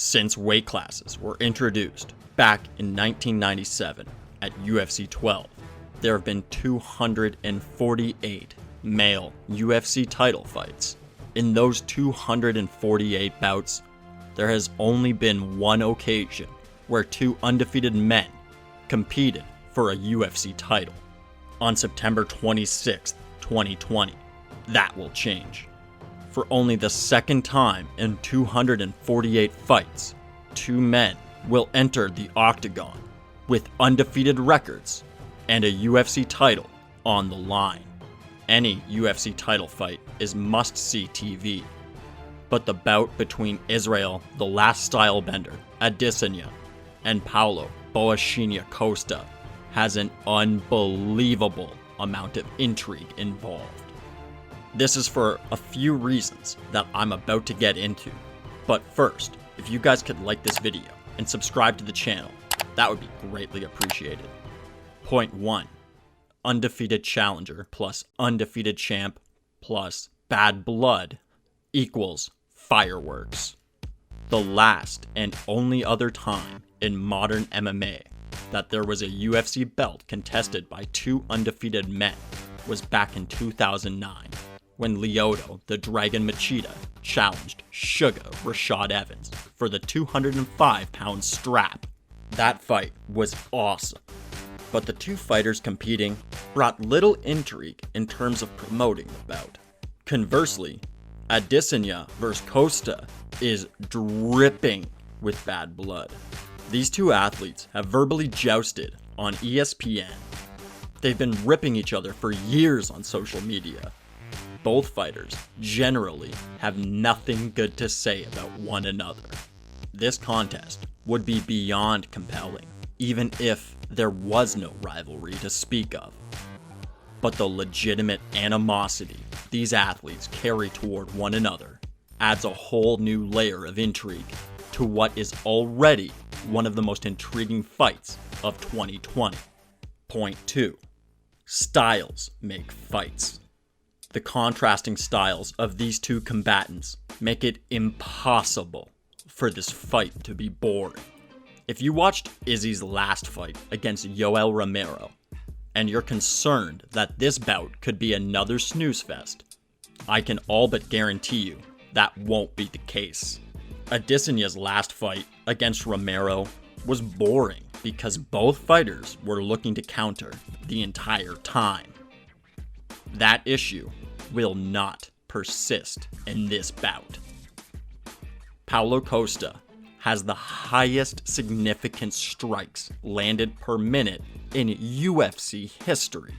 Since weight classes were introduced back in 1997 at UFC 12, there have been 248 male UFC title fights. In those 248 bouts, there has only been one occasion where two undefeated men competed for a UFC title. On September 26, 2020, that will change. For only the second time in 248 fights, two men will enter the octagon with undefeated records and a UFC title on the line. Any UFC title fight is must-see TV, but the bout between Israel the Last Stylebender, Adesanya, and Paulo Costa has an unbelievable amount of intrigue involved. This is for a few reasons that I'm about to get into, but first, if you guys could like this video and subscribe to the channel, that would be greatly appreciated. Point 1. Undefeated challenger plus undefeated champ plus bad blood equals fireworks. The last and only other time in modern MMA that there was a UFC belt contested by two undefeated men was back in 2009, when Lyoto the Dragon Machida challenged Sugar Rashad Evans for the 205-pound strap. That fight was awesome, but the two fighters competing brought little intrigue in terms of promoting the bout. Conversely, Adesanya vs. Costa is dripping with bad blood. These two athletes have verbally jousted on ESPN. They've been ripping each other for years on social media. Both fighters generally have nothing good to say about one another. This contest would be beyond compelling, even if there was no rivalry to speak of. But the legitimate animosity these athletes carry toward one another adds a whole new layer of intrigue to what is already one of the most intriguing fights of 2020. Point 2. Styles make fights. The contrasting styles of these two combatants make it impossible for this fight to be boring. If you watched Izzy's last fight against Yoel Romero, and you're concerned that this bout could be another snooze fest, I can all but guarantee you that won't be the case. Adesanya's last fight against Romero was boring because both fighters were looking to counter the entire time. That issue will not persist in this bout. Paulo Costa has the highest significant strikes landed per minute in UFC history,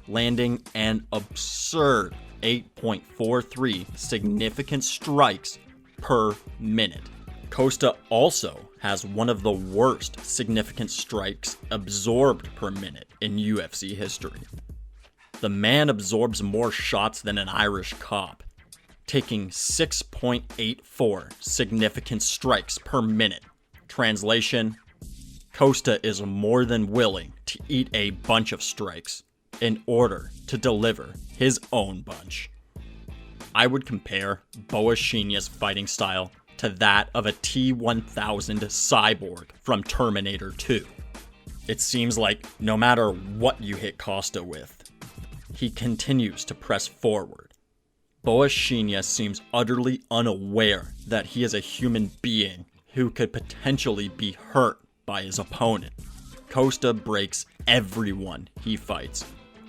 landing an absurd 8.43 significant strikes per minute. Costa also has one of the worst significant strikes absorbed per minute in UFC history. The man absorbs more shots than an Irish cop, taking 6.84 significant strikes per minute. Translation: Costa is more than willing to eat a bunch of strikes in order to deliver his own bunch. I would compare Boashinya's fighting style to that of a T-1000 cyborg from Terminator 2. It seems like no matter what you hit Costa with, he continues to press forward. Boashinya seems utterly unaware that he is a human being who could potentially be hurt by his opponent. Costa breaks everyone he fights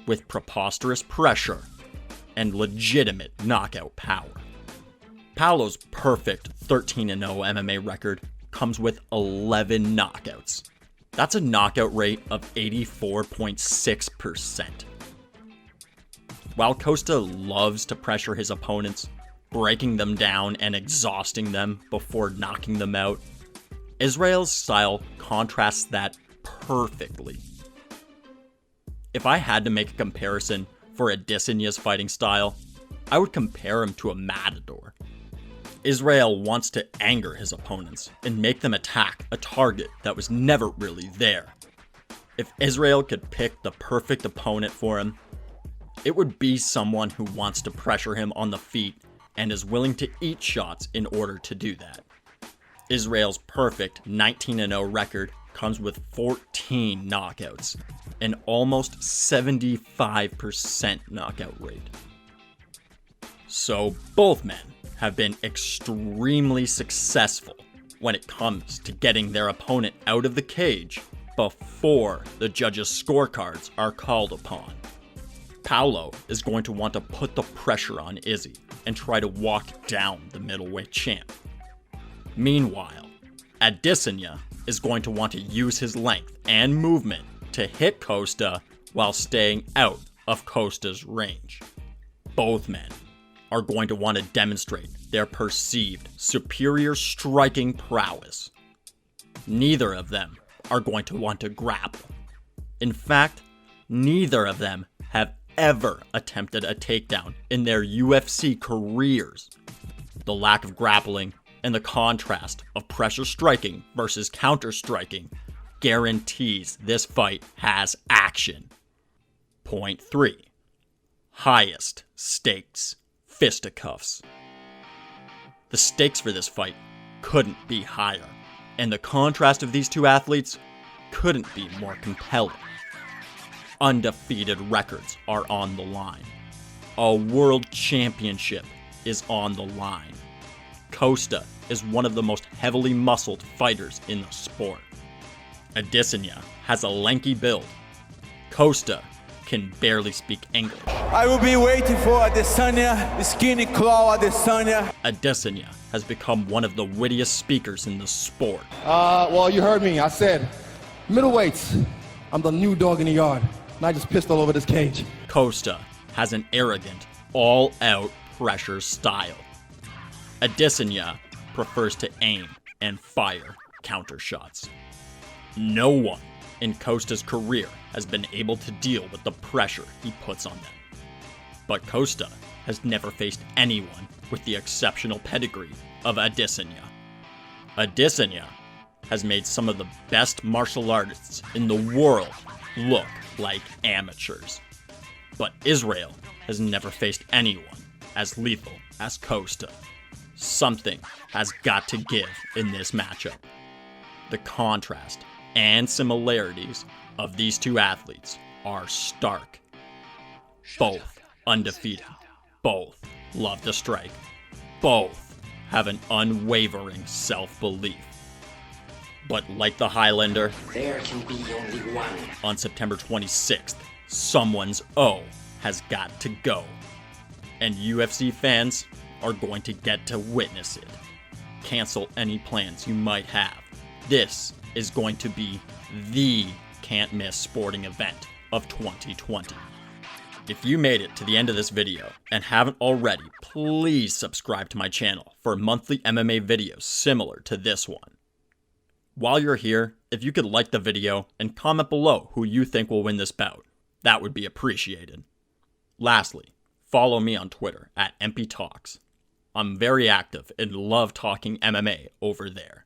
with preposterous pressure and legitimate knockout power. Paulo's perfect 13-0 MMA record comes with 11 knockouts. That's a knockout rate of 84.6%. While Costa loves to pressure his opponents, breaking them down and exhausting them before knocking them out, Israel's style contrasts that perfectly. If I had to make a comparison for Adesanya's fighting style, I would compare him to a matador. Israel wants to anger his opponents and make them attack a target that was never really there. If Israel could pick the perfect opponent for him, it would be someone who wants to pressure him on the feet and is willing to eat shots in order to do that. Israel's perfect 19-0 record comes with 14 knockouts, an almost 75% knockout rate. So both men have been extremely successful when it comes to getting their opponent out of the cage before the judges' scorecards are called upon. Paulo is going to want to put the pressure on Izzy and try to walk down the middleweight champ. Meanwhile, Adesanya is going to want to use his length and movement to hit Costa while staying out of Costa's range. Both men are going to want to demonstrate their perceived superior striking prowess. Neither of them are going to want to grapple. In fact, neither of them have ever attempted a takedown in their UFC careers. The lack of grappling and the contrast of pressure striking versus counter striking guarantees this fight has action. Point 3. Highest stakes fisticuffs. The stakes for this fight couldn't be higher, and the contrast of these two athletes couldn't be more compelling. Undefeated records are on the line. A world championship is on the line. Costa is one of the most heavily muscled fighters in the sport. Adesanya has a lanky build. Costa can barely speak English. I will be waiting for Adesanya, the skinny claw Adesanya. Adesanya has become one of the wittiest speakers in the sport. Well, you heard me. I said, middleweights, I'm the new dog in the yard. And I just pissed all over this cage. Costa has an arrogant, all-out pressure style. Adesanya prefers to aim and fire counter shots. No one in Costa's career has been able to deal with the pressure he puts on them. But Costa has never faced anyone with the exceptional pedigree of Adesanya. Adesanya has made some of the best martial artists in the world look like amateurs. But Israel has never faced anyone as lethal as Costa. Something has got to give in this matchup. The contrast and similarities of these two athletes are stark. Both undefeated. Both love to strike. Both have an unwavering self-belief. But like the Highlander, there can be only one. On September 26th, someone's O has got to go. And UFC fans are going to get to witness it. Cancel any plans you might have. This is going to be the can't-miss sporting event of 2020. If you made it to the end of this video and haven't already, please subscribe to my channel for monthly MMA videos similar to this one. While you're here, if you could like the video and comment below who you think will win this bout, that would be appreciated. Lastly, follow me on Twitter at Empey Talks. I'm very active and love talking MMA over there.